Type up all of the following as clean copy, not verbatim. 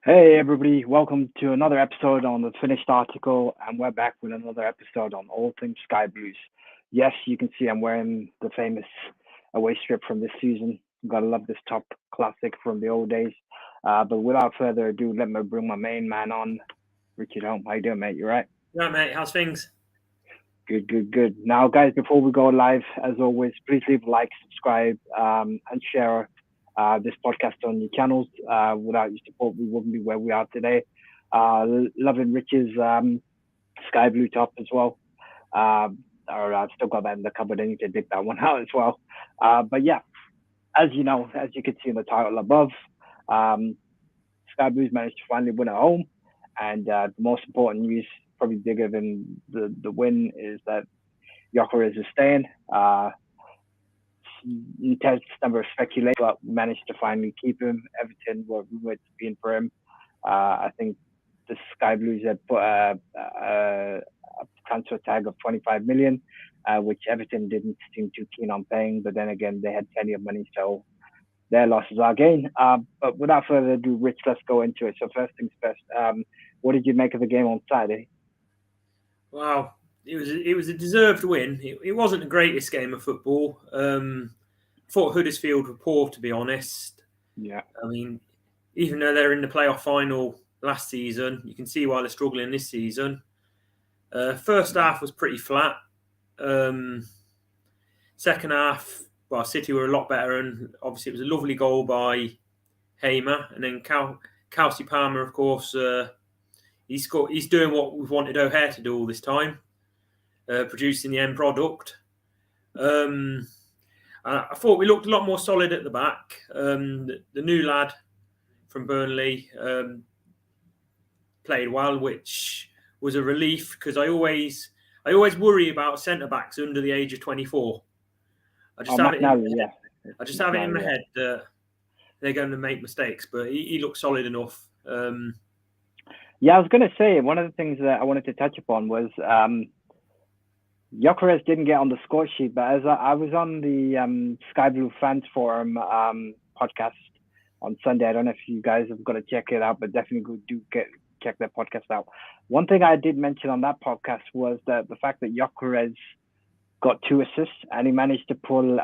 Hey everybody, welcome to another episode on the finished article, and we're back with another episode on all things Sky Blues. Yes, you can see I'm wearing the famous away strip from this season. Gotta love this top classic from the old days. But without further ado, let me bring my main man on, Richard Home. How you doing, mate? You right? Right, mate. How's things? Good. Now, guys, before we go live, as always, please leave a like, subscribe, and share this podcast on your channels. Without your support, we wouldn't be where we are today. Loving Rich's sky blue top as well. Or I've still got that in the cupboard. I need to dig that one out as well. But yeah, as you know, as you can see in the title above, um, Sky Blues managed to finally win at home. And the most important news, probably bigger than the win, is that Gyökeres is staying. Intense number of speculation, but we managed to finally keep him. Everton were rumored to be in for him. I think the Sky Blues had put a transfer tag of 25 million, which Everton didn't seem too keen on paying. But then again, they had plenty of money, so their loss is our gain. But without further ado, Rich, let's go into it. So first things first, what did you make of the game on Saturday? Wow, it was a deserved win. It wasn't the greatest game of football. I thought Huddersfield were poor, to be honest. Yeah. I mean, even though they're in the playoff final last season, you can see why they're struggling this season. First half was pretty flat. Second half, well, City were a lot better, and obviously it was a lovely goal by Hamer, and then Kelsey Palmer, of course. He's doing what we've wanted O'Hare to do all this time, producing the end product. I thought we looked a lot more solid at the back. The new lad from Burnley played well, which was a relief because I always worry about centre backs under the age of 24. I just have it in my head that they're going to make mistakes, but he looks solid enough. Yeah, I was going to say, one of the things that I wanted to touch upon was Gyökeres didn't get on the score sheet, but as I was on the Sky Blue Fans Forum podcast on Sunday, I don't know if you guys have got to check it out, but definitely check that podcast out. One thing I did mention on that podcast was that the fact that Gyökeres got 2 assists and he managed to pull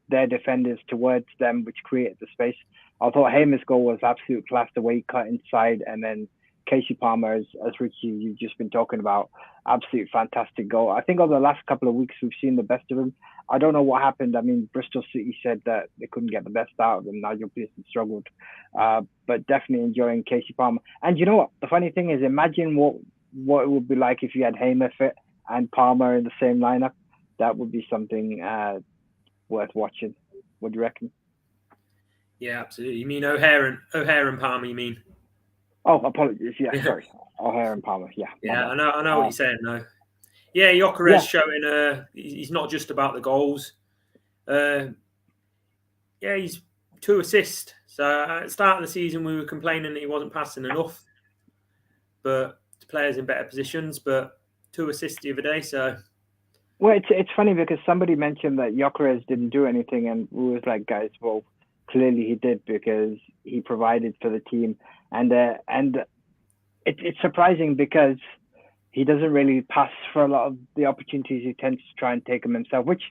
their defenders towards them, which created the space. I thought Hamer's goal was absolute class, the way he cut inside, and then Casey Palmer, as Richie, you've just been talking about, absolute fantastic goal. I think over the last couple of weeks, we've seen the best of him. I don't know what happened. I mean, Bristol City said that they couldn't get the best out of him. Nigel Pearson struggled. But definitely enjoying Casey Palmer. And you know what? The funny thing is, imagine what it would be like if you had Hamer fit and Palmer in the same lineup. That would be something worth watching. What do you reckon? Yeah, absolutely. You mean O'Hare and Palmer, you mean? Oh, apologies. Yeah, sorry. O'Hare and Palmer. Yeah. Yeah, I know what you're saying, though. Yeah, Gyökeres showing he's not just about the goals. He's 2 assists. So at the start of the season, we were complaining that he wasn't passing enough, but the players in better positions. But 2 assists the other day, so. Well, it's funny because somebody mentioned that Gyökeres didn't do anything, and we was like, guys, well, clearly he did because he provided for the team, and it's surprising because he doesn't really pass for a lot of the opportunities. He tends to try and take them himself, which,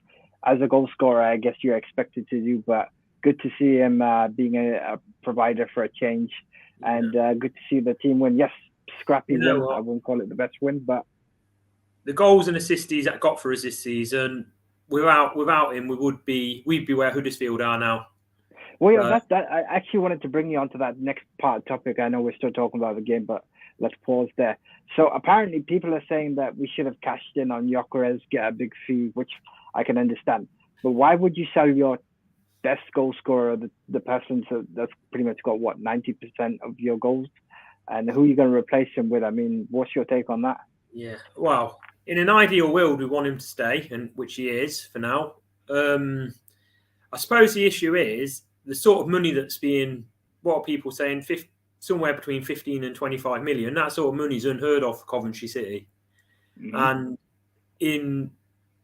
as a goal scorer, I guess you're expected to do. But good to see him being a provider for a change, and good to see the team win. Yes, scrappy win. I wouldn't call it the best win, but the goals and assists he's got for us this season, without him, we'd be where Huddersfield are now. Well, yeah, I actually wanted to bring you onto that next part topic. I know we're still talking about the game, but let's pause there. So apparently people are saying that we should have cashed in on Gyökeres, get a big fee, which I can understand. But why would you sell your best goal scorer, the person that's pretty much got, 90% of your goals? And who are you going to replace him with? I mean, what's your take on that? Yeah, well, in an ideal world, we want him to stay, and which he is for now. I suppose the issue is the sort of money that's being, what are people saying, somewhere between 15 and 25 million. That sort of money is unheard of for Coventry City. Mm-hmm. And in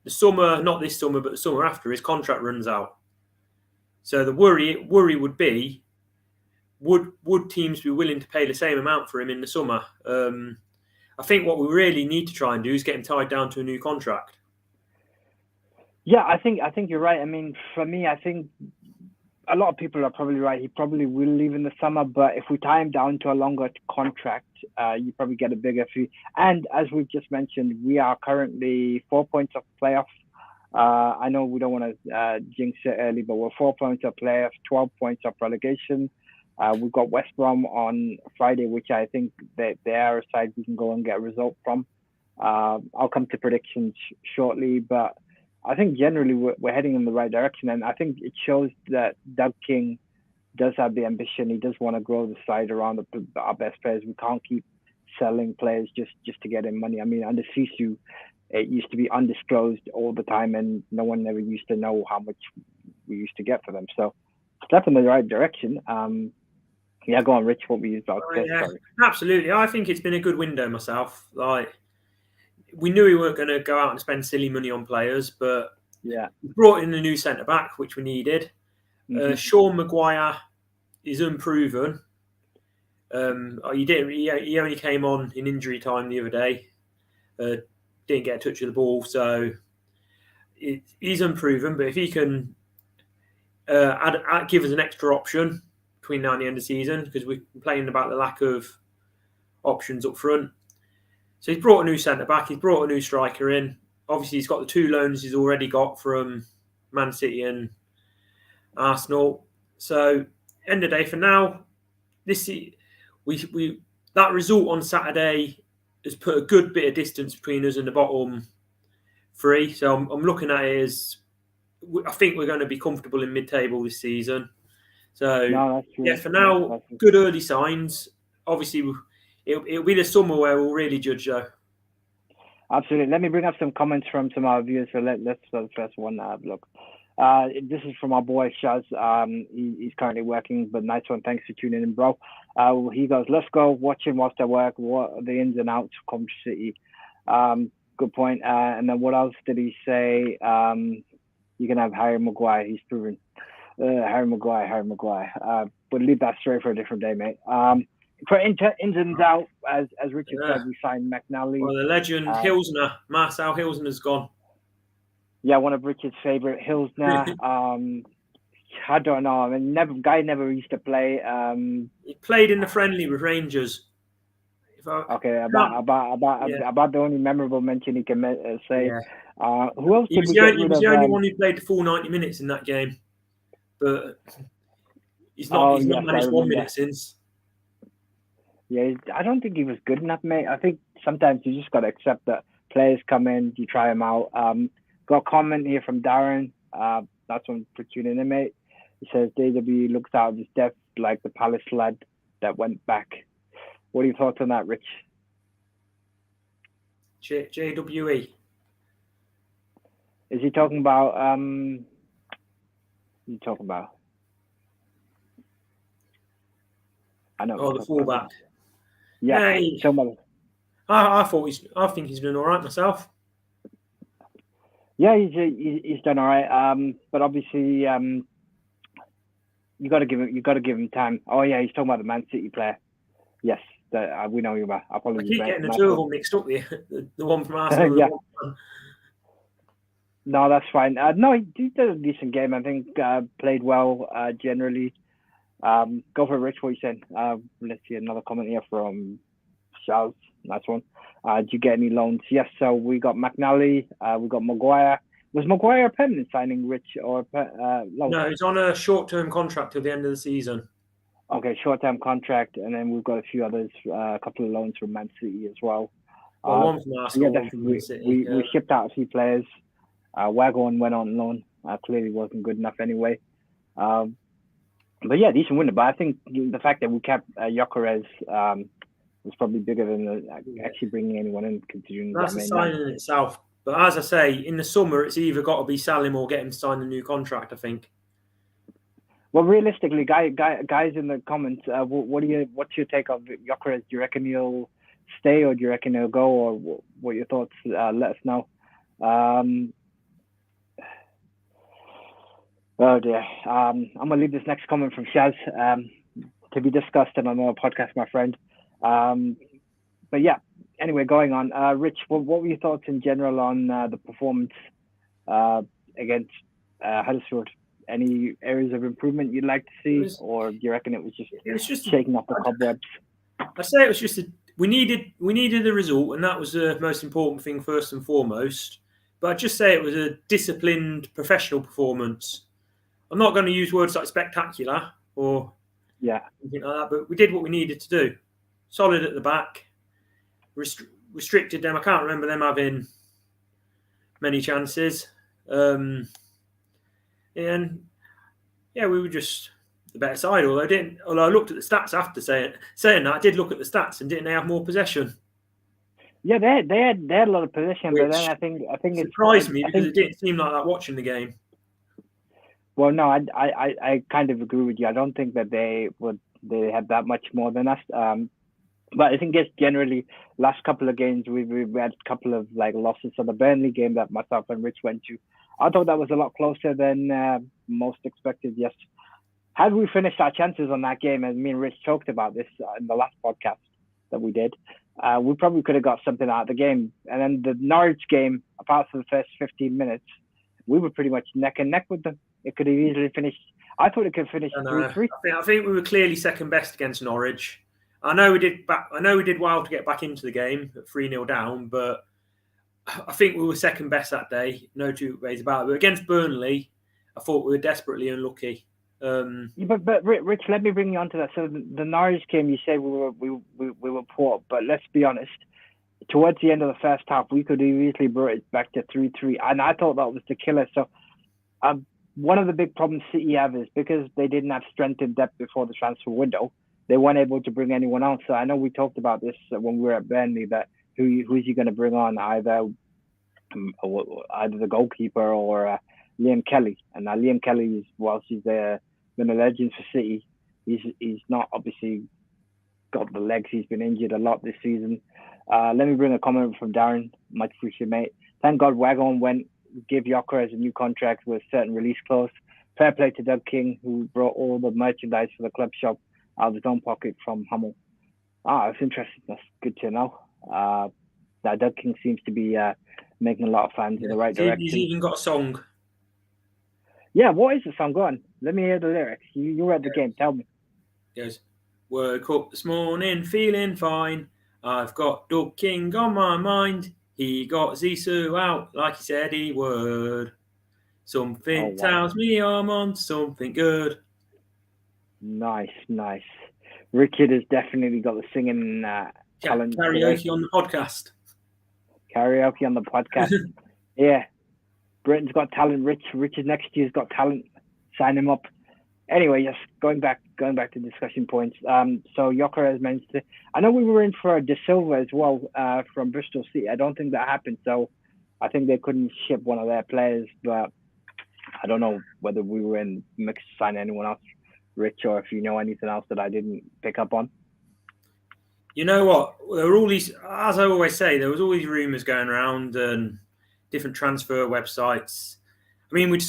the summer, not this summer, but the summer after, his contract runs out. So the worry would be, would teams be willing to pay the same amount for him in the summer? I think what we really need to try and do is get him tied down to a new contract. Yeah, I think you're right. I mean, for me, I think a lot of people are probably right. He probably will leave in the summer, but if we tie him down to a longer contract, you probably get a bigger fee. And as we've just mentioned, we are currently 4 points off playoff. I know we don't want to jinx it early, but we're 4 points off playoff, 12 points off relegation. We've got West Brom on Friday, which I think they are a side we can go and get a result from. I'll come to predictions shortly, but I think generally we're heading in the right direction, and I think it shows that Doug King does have the ambition. He does want to grow the side around our best players. We can't keep selling players just to get in money. I mean, under Sisu, it used to be undisclosed all the time, and no one ever used to know how much we used to get for them. So, step in the right direction. Yeah, go on, Rich. What were you about to say? Yeah, Sorry. absolutely. I think it's been a good window myself. Like, we knew we weren't going to go out and spend silly money on players, but yeah, we brought in a new centre back, which we needed. Sean Maguire is unproven. He only came on in injury time the other day. Didn't get a touch of the ball, so he's unproven. But if he can give us an extra option between now and the end of the season, because we're complaining about the lack of options up front. So he's brought a new centre-back, he's brought a new striker in. Obviously, he's got the 2 loans he's already got from Man City and Arsenal. So, end of the day, for now, that result on Saturday has put a good bit of distance between us and the bottom 3. So I'm looking at it as, I think we're going to be comfortable in mid-table this season. So, for now, good early signs. Obviously, it'll be the summer where we'll really judge, though. Absolutely. Let me bring up some comments from some of our viewers. So let's start the first one. Have a look. This is from our boy Shaz. He's currently working, but nice one. Thanks for tuning in, bro. He goes, let's go watch him whilst I work. What are the ins and outs of Coventry City? Good point. And then what else did he say? You can have Harry Maguire. He's proven. Harry Maguire. But leave that story for a different day, mate. For ins and outs, as Richard said, we signed McNally. Well, the legend Hilsner, Marcel Hilsner's gone. Yeah, one of Richard's favourite, Hilsner. I don't know. I mean, guy never used to play. He played in the friendly with Rangers. About the only memorable mention he can say. Yeah. Who else? He was the only one who played the full 90 minutes in that game, but he's not managed 1 minute since. Yeah, I don't think he was good enough, mate. I think sometimes you just got to accept that players come in, you try them out. Got a comment here from Darren. That's one for tuning in, mate. He says, JW looks out of his depth like the Palace lad that went back. What are your thoughts on that, Rich? JWE. Is he talking about... I know. Oh, the fullback. Yeah. I think he's doing all right myself. Yeah, he's done all right. But obviously, you got to give him time. Oh yeah, he's talking about the Man City player. Yes, we know you about. Apologies. I keep getting the 2 of them mixed up here. The one from Arsenal. Yeah. No, that's fine. No, he did a decent game. I think played well generally. Go for it, Rich. What you saying? Let's see another comment here from Charles. Nice one. Did you get any loans? Yes. So we got McNally. We got Maguire. Was Maguire a permanent signing, Rich, or loan? No, he's on a short-term contract till the end of the season. Okay, short-term contract, and then we've got a few others. A couple of loans from Man City as well. One from Arsenal. Yeah, definitely. We shipped out a few players. Wagon went on loan. Clearly wasn't good enough anyway. But yeah, decent winner. But I think the fact that we kept Gyökeres was probably bigger than actually bringing anyone in, considering that's a sign in itself. But as I say, in the summer, it's either got to be sell him or get him to sign a new contract, I think. Well, realistically, guys in the comments, what's your take of Gyökeres? Do you reckon he'll stay, or do you reckon he'll go, or what are your thoughts? Let us know. Oh dear. I'm gonna leave this next comment from Shaz. to be discussed on another podcast, my friend. But yeah, anyway, going on. Rich, what were your thoughts in general on the performance against Huddersfield? Any areas of improvement you'd like to see, or do you reckon it was just shaking off the cobwebs? I say it was just we needed a result, and that was the most important thing first and foremost. But I'd just say it was a disciplined, professional performance. I'm not going to use words like spectacular or anything like that, but we did what we needed to do. Solid at the back, restricted them. I can't remember them having many chances. And yeah, we were just the better side. Although I looked at the stats after saying that, I did look at the stats, and didn't they have more possession? Yeah, they had a lot of possession, but then I think it surprised me because it didn't seem like that watching the game. Well, no, I kind of agree with you. I don't think that they had that much more than us. But I think it's generally last couple of games we've had a couple of like losses. So the Burnley game that myself and Rich went to, I thought that was a lot closer than most expected. Yes, had we finished our chances on that game, as me and Rich talked about this in the last podcast that we did, we probably could have got something out of the game. And then the Norwich game, apart from the first 15 minutes, we were pretty much neck and neck with them. It could have easily finished. I thought it could finish 3-3. I think we were clearly second best against Norwich. I know we did well to get back into the game at 3-0 down, but I think we were second best that day. No two ways about it. But against Burnley, I thought we were desperately unlucky. But Rich, let me bring you onto that. So the Norwich game, you say we were poor, but let's be honest. Towards the end of the first half, we could have easily brought it back to 3-3, and I thought that was the killer. So, one of the big problems City have is because they didn't have strength in depth before the transfer window, they weren't able to bring anyone else. So I know we talked about this when we were at Burnley, that who's he going to bring on, either the goalkeeper or Liam Kelly. And now Liam Kelly, whilst he's been a legend for City, he's not obviously got the legs. He's been injured a lot this season. Let me bring a comment from Darren. Much appreciated, mate. Thank God Wagon went, give Gyökeres a new contract with certain release clause. Fair play to Doug King, who brought all the merchandise for the club shop out of his own pocket from Hummel. It's interesting. That's good to know. That Doug King seems to be making a lot of fans in the right direction. He's even got a song. Yeah, what is the song? Go on. Let me hear the lyrics. You read the game. Tell me. He goes, woke up this morning feeling fine. I've got Doug King on my mind. He got Zizou out like he said he would. Something tells me I'm on something good. Nice. Richard has definitely got the singing talent. Karaoke on the podcast. Yeah. Britain's got talent. Richard next year's got talent. Sign him up. Anyway, yes, going back to discussion points. So Gyökeres mentioned it. I know we were in for De Silva as well from Bristol City. I don't think that happened. So I think they couldn't ship one of their players, but I don't know whether we were in mix to sign anyone else, Rich, or if you know anything else that I didn't pick up on. You know what? There were all these, as I always say, there was all these rumours going around and different transfer websites. I mean, we'd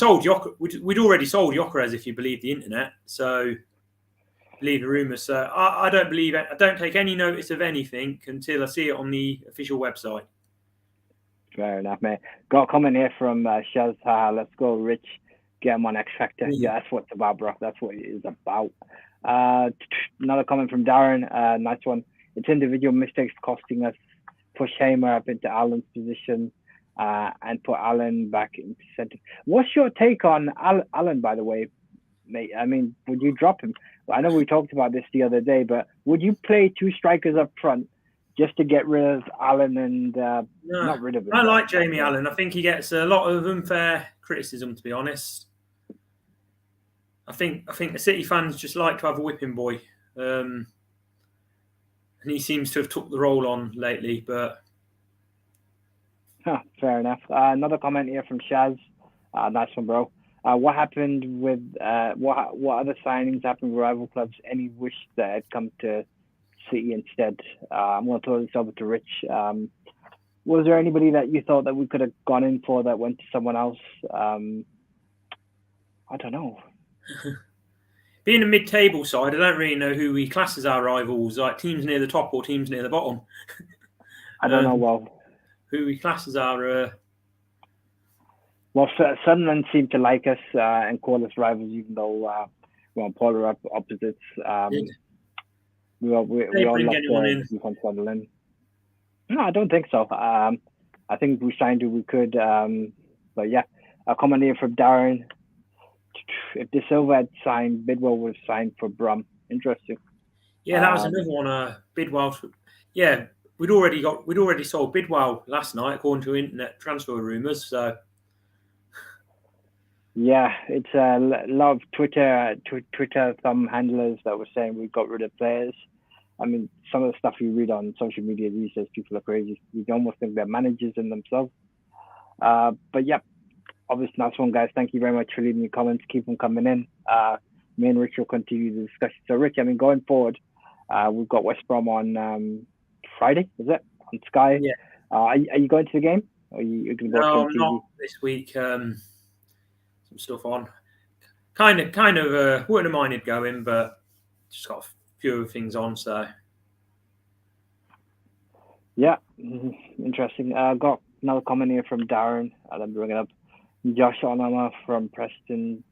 already sold Gyökeres, if you believe the internet. So, believe the rumours. So, I don't believe it. I don't take any notice of anything until I see it on the official website. Fair enough, mate. Got a comment here from Shaz. Let's go, Rich. Get him on X Factor. Yeah, that's what it's about, bro. That's what it is about. Another comment from Darren. Nice one. It's individual mistakes costing us. Push Hamer up into Allen's position. And put Allen back into centre. What's your take on Allen, by the way, mate? I mean, would you drop him? I know we talked about this the other day, but would you play two strikers up front just to get rid of Allen and not rid of him? I like Jamie Allen. I think he gets a lot of unfair criticism, to be honest. I think the City fans just like to have a whipping boy, and he seems to have took the role on lately, but. Fair enough. Another comment here from Shaz. Nice one, bro. What happened with what other signings happened with rival clubs? Any wish that had come to City instead? I'm going to throw this over to Rich. Was there anybody that you thought that we could have gone in for that went to someone else? I don't know. being a mid-table side, I don't really know who we class as our rivals, like teams near the top or teams near the bottom. I don't know. Well, who we class as our. Sunderland seem to like us and call us rivals, even though we're on polar opposites. We all love to be from Sunderland. No, I don't think so. I think we signed who we could. But yeah, a comment here from Darren. If De Silva had signed, Bidwell would have signed for Brum. Interesting. Yeah, that was another one. Bidwell. Yeah, we'd already sold Bidwell last night, according to internet transfer rumours. So. Yeah, it's a lot of Twitter thumb handlers that were saying we got rid of players. I mean, some of the stuff you read on social media these days, people are crazy. You can almost think they're managers in themselves. But yeah, obviously, nice one, guys. Thank you very much for leaving your comments. Keep them coming in. Me and Rich will continue the discussion. So, Rich, I mean, going forward, we've got West Brom on Friday, is it? On Sky. Yeah. Are you going to the game? Or are you going to No, I'm not this week. Some stuff on. Kind of wouldn't have minded going, but just got a few things on, so. Yeah, interesting. Got another comment here from Darren. Let me bring it up. Josh Onama from Preston,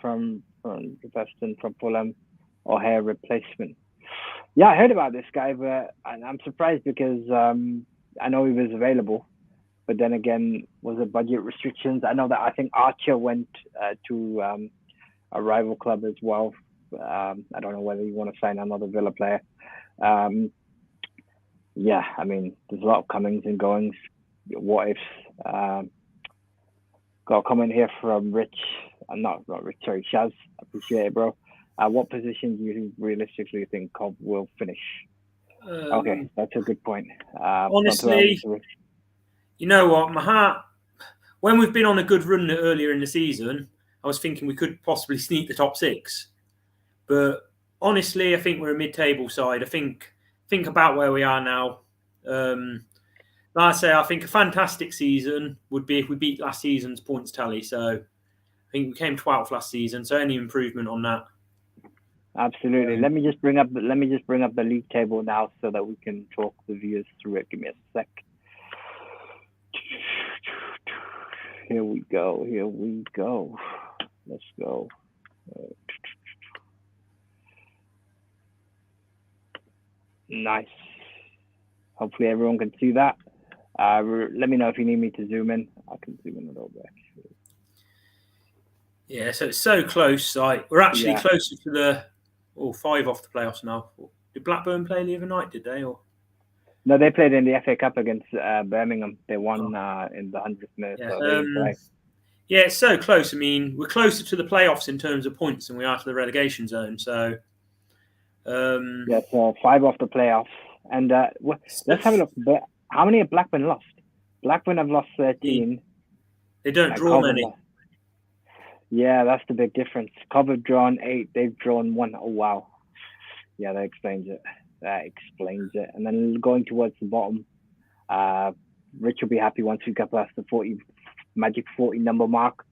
from Fulham, O'Hare replacement. Yeah, I heard about this guy, but I'm surprised because I know he was available, but then again, was it budget restrictions? I know that I think Archer went to a rival club as well. I don't know whether you want to sign another Villa player. Yeah, I mean, there's a lot of comings and goings. What ifs? Got a comment here from Rich. Not Rich, sorry, Shaz. I appreciate it, bro. What position do you realistically think Cobb will finish? Okay, that's a good point. Honestly, you know what? My heart, when we've been on a good run earlier in the season, I was thinking we could possibly sneak the top 6. But honestly, I think we're a mid-table side. I think about where we are now. Like I say, I think a fantastic season would be if we beat last season's points tally. So I think we came 12th last season. So any improvement on that. Absolutely. Let me just bring up the league table now so that we can talk the viewers through it. Give me a sec. Here we go. Let's go. Nice. Hopefully everyone can see that. Let me know if you need me to zoom in. I can zoom in a little bit. Yeah, so it's so close. Like we're actually closer to the 5 off the playoffs now. Did Blackburn play the other night? Did they? Or no, they played in the FA Cup against Birmingham. They won in the 100th minute. Yeah, so yeah, it's so close. I mean, we're closer to the playoffs in terms of points than we are to the relegation zone. So, so 5 off the playoffs. And let's have a look. How many have Blackburn lost? Blackburn have lost 13. They don't draw many. Yeah, that's the big difference. Cov have drawn 8. They've drawn 1. Oh, wow. Yeah, that explains it. And then going towards the bottom, Rich will be happy once we get past the magic 40 number mark.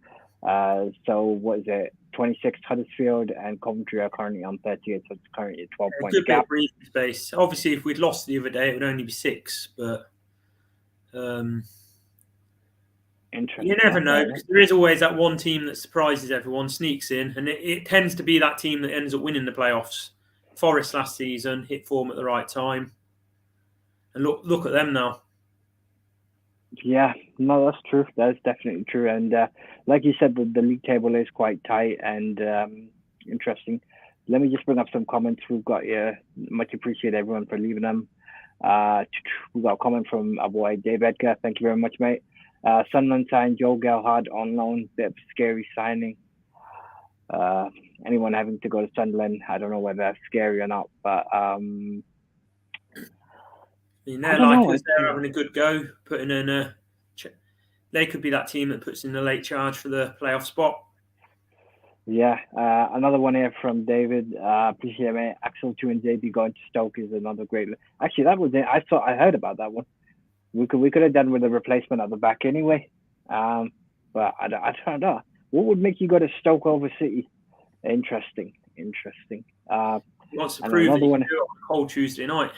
So what is it? 26 Huddersfield and Coventry are currently on 38, so it's currently a 12-point gap. Good bit of breathing space. Obviously, if we'd lost the other day, it would only be 6, but interesting. You never know, because there is always that one team that surprises everyone, sneaks in, and it tends to be that team that ends up winning the playoffs. Forest last season hit form at the right time, and look at them now. Yeah, no, that's true. That's definitely true. And like you said, the league table is quite tight and interesting. Let me just bring up some comments we've got here. Much appreciate everyone for leaving them. We've got a comment from our boy Dave Edgar. Thank you very much, mate. Sunderland signed Joe Gelhardt on loan. Bit of scary signing. Anyone having to go to Sunderland, I don't know whether that's scary or not, but they're having a good go, putting in they could be that team that puts in the late charge for the playoff spot. Yeah, another one here from David. Appreciate it, mate. Axel 2 and JB going to Stoke is another great. Actually, that was it. I heard about that one. We could have done with a replacement at the back anyway. But I don't know. What would make you go to Stoke over City? Interesting. Interesting. He wants to and prove that another he one. can do it on a cold Tuesday night.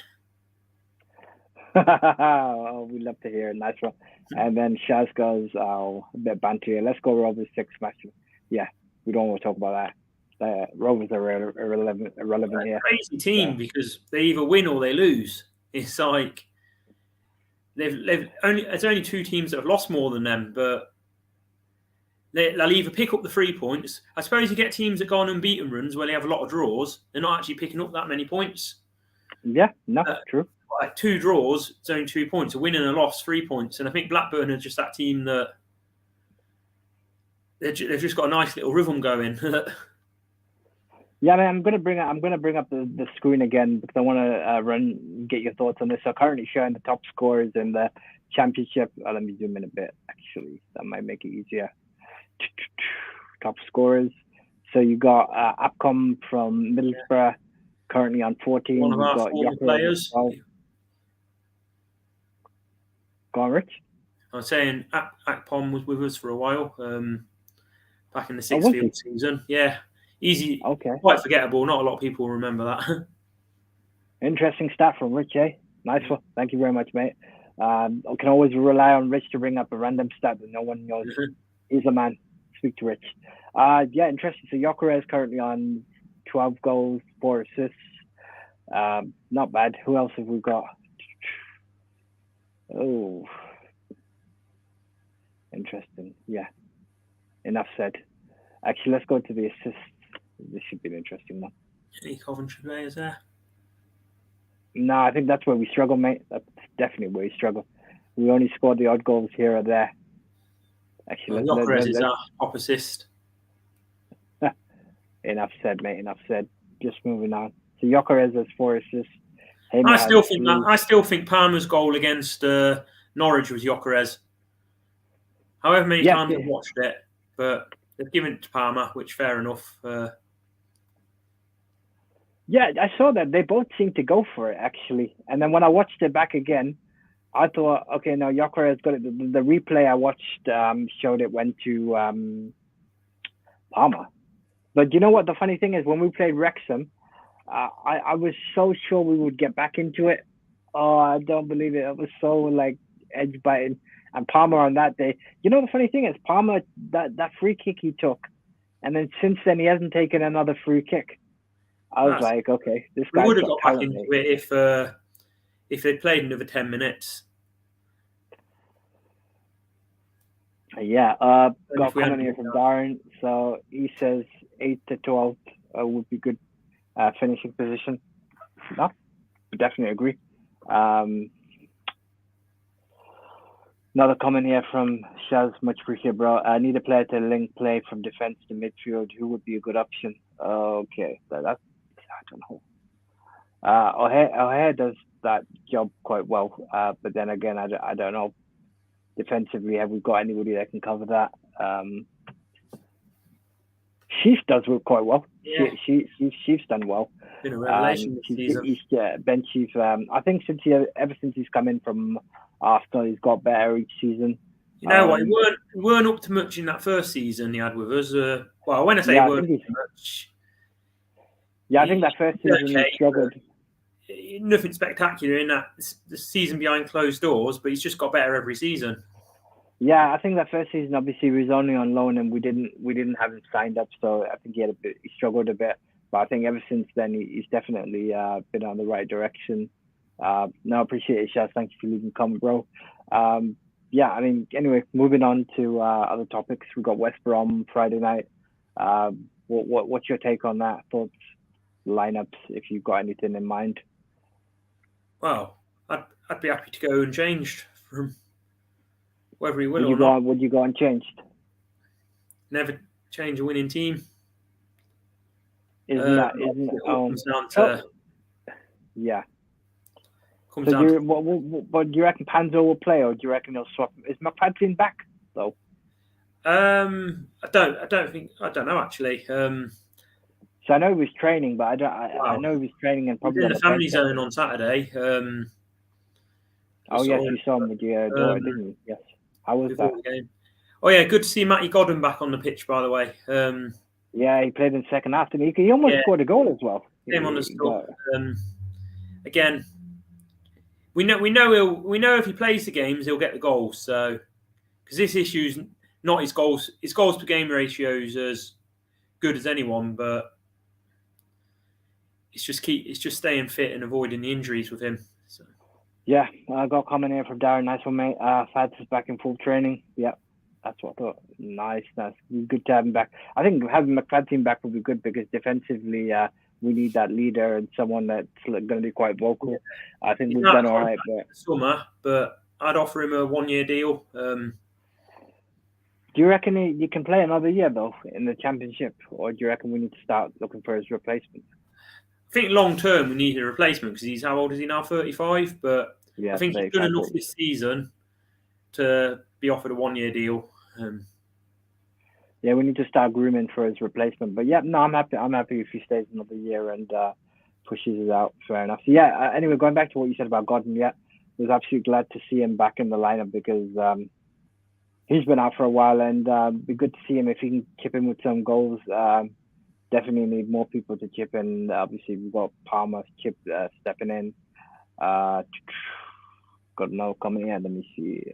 Oh, we love to hear it. Nice one. And then Shaz goes, oh, a bit banter here. Let's go Rovers 6 match. Yeah, we don't want to talk about that. Rovers are irrelevant here. Crazy team because they either win or they lose. It's like there's only 2 teams that have lost more than them, but they'll either pick up the 3 points. I suppose you get teams that go on unbeaten runs where they have a lot of draws. They're not actually picking up that many points. Yeah, no, true. Like 2 draws, it's only 2 points. A win and a loss, 3 points. And I think Blackburn are just that team that they've just got a nice little rhythm going. Yeah, man, I'm gonna bring up the screen again because I want to get your thoughts on this. So currently showing the top scores in the championship. Let me zoom in a bit. Actually, that might make it easier. Top scorers. So you got Upcom from Middlesbrough, currently on 14. One of You've our got former Yoker players. Go on, Rich. I was saying Akpom was with us for a while, back in the sixth field season. Yeah, easy. Okay. Quite forgettable. Not a lot of people remember that. Interesting stat from Rich, eh? Nice one. Thank you very much, mate. I can always rely on Rich to bring up a random stat that no one knows. He's a man. Speak to Rich. Yeah, interesting. So Yokere is currently on 12 goals, 4 assists. Not bad. Who else have we got? Oh, interesting. Yeah, enough said. Actually, let's go to the assists. This should be an interesting one. Any Coventry players there? No, I think that's where we struggle, mate. That's definitely where we struggle. We only scored the odd goals here or there. Actually, Yokerez is our top assist. Enough said, mate. Enough said. Just moving on. So Yokerez has 4 assists. I still think Palmer's goal against Norwich was Yokerez. However many times I've watched it, but they've given it to Palmer, which fair enough. Yeah, I saw that. They both seemed to go for it, actually. And then when I watched it back again, I thought, okay, no, Yokerez got it. The replay I watched showed it went to Palmer. But you know what? The funny thing is, when we played Wrexham, I was so sure we would get back into it. Oh, I don't believe it. It was so, like, edge-biting. And Palmer on that day. You know, the funny thing is, Palmer, that free kick he took, and then since then he hasn't taken another free kick. I was like, okay, this guy would have got back into it if they'd played another 10 minutes. Yeah, got a comment here from Darren. So he says 8 to 12 would be good finishing position. No, I definitely agree. Another comment here from Shaz, much appreciated, bro. I need a player to link play from defense to midfield. Who would be a good option? Okay, that's I don't know. O'Hare does that job quite well, but then again, I don't know. Defensively, have we got anybody that can cover that? Sheaf does work quite well. Yeah. Sheaf's done well. Been a revelation this season. Ben Sheaf, I think ever since he's come in from Arsenal, he's got better each season. You know what? He weren't up to much in that first season he had with us. Well, when I say weren't up to much. Yeah, I think that first season he struggled. Nothing spectacular in that the season behind closed doors, but he's just got better every season. Yeah, I think that first season obviously he was only on loan and we didn't have him signed up, so I think he struggled a bit. But I think ever since then he's definitely been on the right direction. No, I appreciate it, Shaz. Thank you for leaving a comment, bro. Yeah, I mean, anyway, moving on to other topics. We've got West Brom Friday night. What's your take on that? Thoughts, lineups, if you've got anything in mind? Well, I'd be happy to go unchanged from whether he will or not. Would you go unchanged? Never change a winning team. Isn't that? Comes down to yeah. But do you reckon Panzo will play, or do you reckon he'll swap? Is McFadden back though? I don't know actually. So I know he was training, but I know he was training and probably in the family zone on Saturday. Yes, you saw him with your daughter, didn't you? Yes. How was that? Oh yeah, good to see Matty Godden back on the pitch. By the way, Yeah, he played in the second half, and he almost scored a goal as well. Came on the score. Again, we know if he plays the games, he'll get the goals. So, because this issue's not his goals per game ratio is as good as anyone, but it's just staying fit and avoiding the injuries with him. So. Yeah, I got a comment here from Darren. Nice one, mate. Fads is back in full training. Yeah, that's what I thought. Nice. Good to have him back. I think having McFadden back would be good because defensively, we need that leader and someone that's going to be quite vocal. Yeah. I think we've done all right. But I'd offer him a 1-year deal. Do you reckon you can play another year, though, in the Championship? Or do you reckon we need to start looking for his replacement? I think long term we need a replacement because how old is he now? 35. But I think he's done enough this season to be offered a 1-year deal. Yeah, we need to start grooming for his replacement. But yeah, no, I'm happy. I'm happy if he stays another year and pushes it out. Fair enough. So yeah. Anyway, going back to what you said about Godden, I was absolutely glad to see him back in the lineup because he's been out for a while, and be good to see him if he can chip in with some goals. Definitely need more people to chip in. Obviously, we've got Palmer stepping in. Got no coming in. Let me see.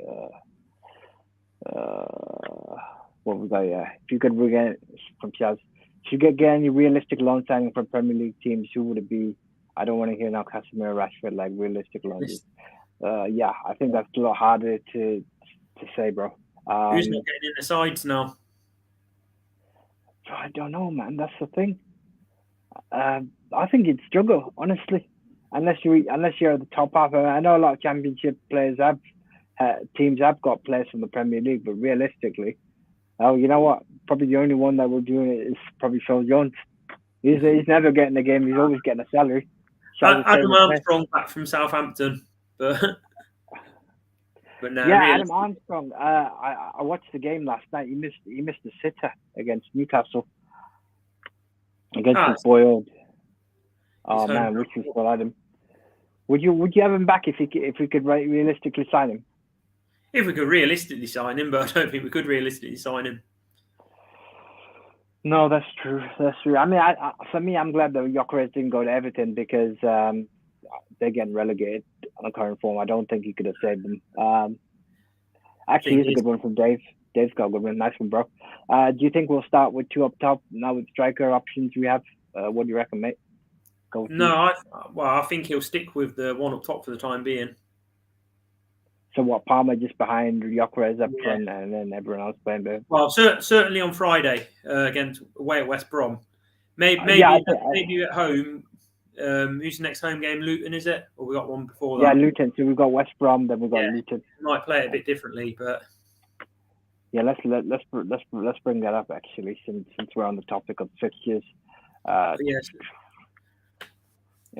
What we got? Yeah, if you could bring from Chelsea, if you get any realistic loan signing from Premier League teams, who would it be? I don't want to hear now Casemiro, Rashford, like realistic loans. Yeah, I think that's a lot harder to say, bro. Who's not getting in the sides now? I don't know, man. That's the thing. I think you'd struggle, honestly, unless you're at the top half. I know a lot of Championship players teams have got players from the Premier League, but realistically, you know what? Probably the only one that will do it is probably Phil Jones. He's never getting a game. He's always getting a salary. Adam Armstrong back from Southampton, but no. Yeah, Adam Armstrong. I watched the game last night. He missed a sitter against Newcastle. Against his boy old. Oh man, which was for Adam. Would you have him back if we could realistically sign him? If we could realistically sign him, but I don't think we could realistically sign him. No, that's true. I mean, for me, I'm glad that Gyökeres didn't go to Everton because they're getting relegated on a current form. I don't think he could have saved them. Actually, here's a good one from Dave. Dave's got a good one. Nice one, bro. Do you think we'll start with 2 up top now with striker options we have? What do you reckon, mate? I think he'll stick with the 1 up top for the time being. So what, Palmer just behind Gyökeres up front and then everyone else playing there? Well, certainly on Friday against away at West Brom. Maybe at home. Who's the next home game? Luton, is it? Or we got one before that? Yeah, Luton. So we've got West Brom, then we've got Luton. Might play it a bit differently, but yeah, let's bring that up actually, since we're on the topic of fixtures. Yes.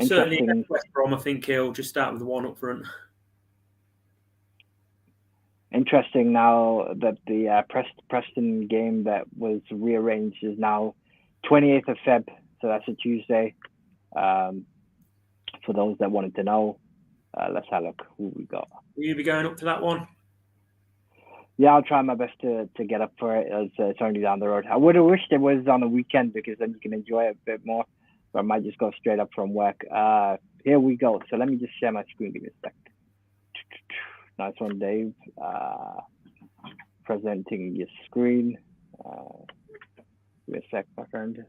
Certainly against West Brom, I think he'll just start with the 1 up front. Interesting now that the Preston game that was rearranged is now 28th of Feb, so that's a Tuesday. For those that wanted to know, let's have a look who we got. Will you be going up to that one? Yeah, I'll try my best to get up for it as it's only down the road. I would have wished it was on a weekend because then you can enjoy it a bit more, but I might just go straight up from work. Here we go. So let me just share my screen. Give me a sec. Nice one, Dave. Presenting your screen. Give me a sec, my friend.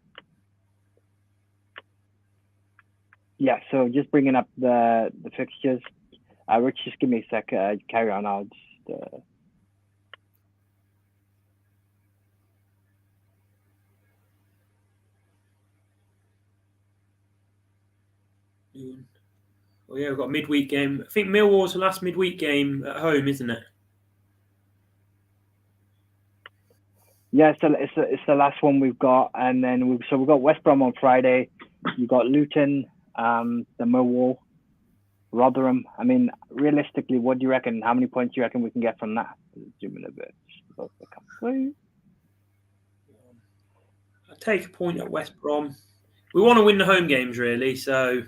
Yeah, so just bringing up the fixtures. Rich, just give me a sec. Carry on. I'll just... Well, yeah, we've got a midweek game. I think Millwall's the last midweek game at home, isn't it? Yeah, it's the last one we've got, and then we've got West Brom on Friday. You've got Luton, the Millwall, Rotherham. I mean, realistically, what do you reckon? How many points do you reckon we can get from that? Zoom in a bit. I'll take a point at West Brom. We want to win the home games, really. So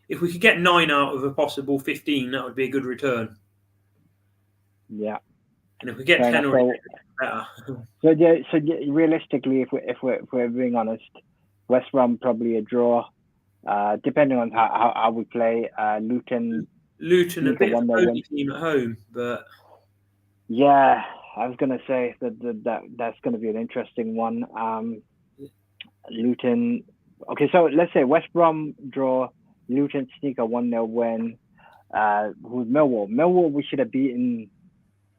if we could get 9 out of a possible 15, that would be a good return. Yeah. And if we get Fair 10 enough. or 11, better. So realistically, if we're being honest, West Brom probably a draw. Depending on how we play, Luton Luton a sneak a bit of a 1-0 bogey win. team at home, but Yeah, I was gonna say that's gonna be an interesting one. Luton. Okay, so let's say West Brom draw, Luton sneak a 1-0 win. Who's Millwall? Millwall we should have beaten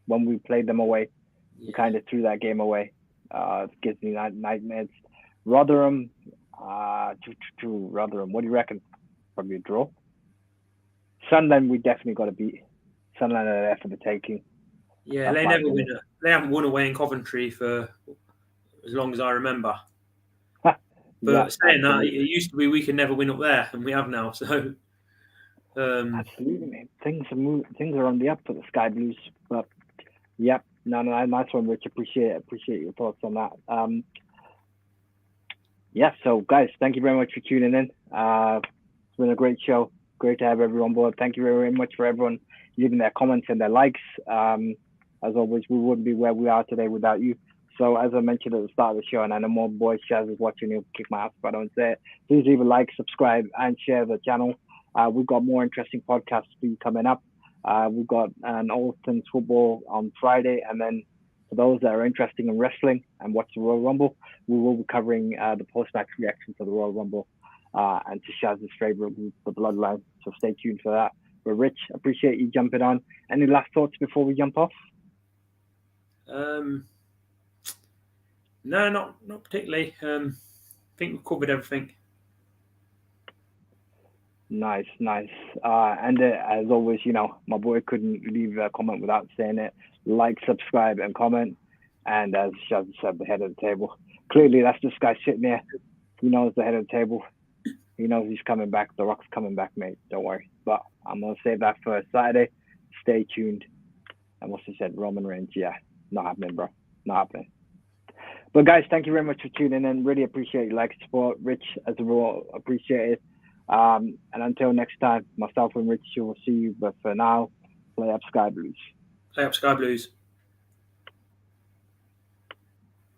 when we played them away. We kind of threw that game away. It gives me nightmares. Rotherham, to Rotherham. What do you reckon? Probably a draw. Sunderland, we definitely got to beat. Sunderland are there for the taking. yeah, That's they my never opinion. win. They haven't won away in Coventry for as long as I remember. But Yeah, saying that, absolutely. it used to be we could never win up there, and we have now. So Absolutely, mate. Things are on the up for the Sky Blues. But yep, no, nice one, Rich. Appreciate your thoughts on that. Yeah, so guys, thank you very much for tuning in. It's been a great show. Great to have everyone on board. Thank you very much for everyone leaving their comments and their likes. As always, we wouldn't be where we are today without you. So as I mentioned at the start of the show, and I know more boys, Shaz is watching, he'll kick my ass if I don't say it. Please leave a like, subscribe, and share the channel. We've got more interesting podcasts for you coming up. We've got an All Things Football on Friday, and then for those that are interested in wrestling and watch the Royal Rumble, we will be covering the post-match reaction to the Royal Rumble and to Shaz's favourite group, the Bloodline. So stay tuned for that. But Rich, appreciate you jumping on. Any last thoughts before we jump off? no, not particularly. I think we've covered everything. Nice. And as always, my boy couldn't leave a comment without saying it. Like, subscribe, and comment. And as Shaz said, the head of the table. Clearly, that's this guy sitting there. He knows the head of the table. He knows he's coming back. The Rock's coming back, mate. Don't worry. But I'm going to save that for Saturday. Stay tuned. And what's he said? Roman Reigns. Yeah, not happening, bro. Not happening. But guys, thank you very much for tuning in. Really appreciate your like, support. Rich, as well, appreciate it. And until next time, myself and Rich will see you. But for now, play up Sky Blues. Play up Sky Blues.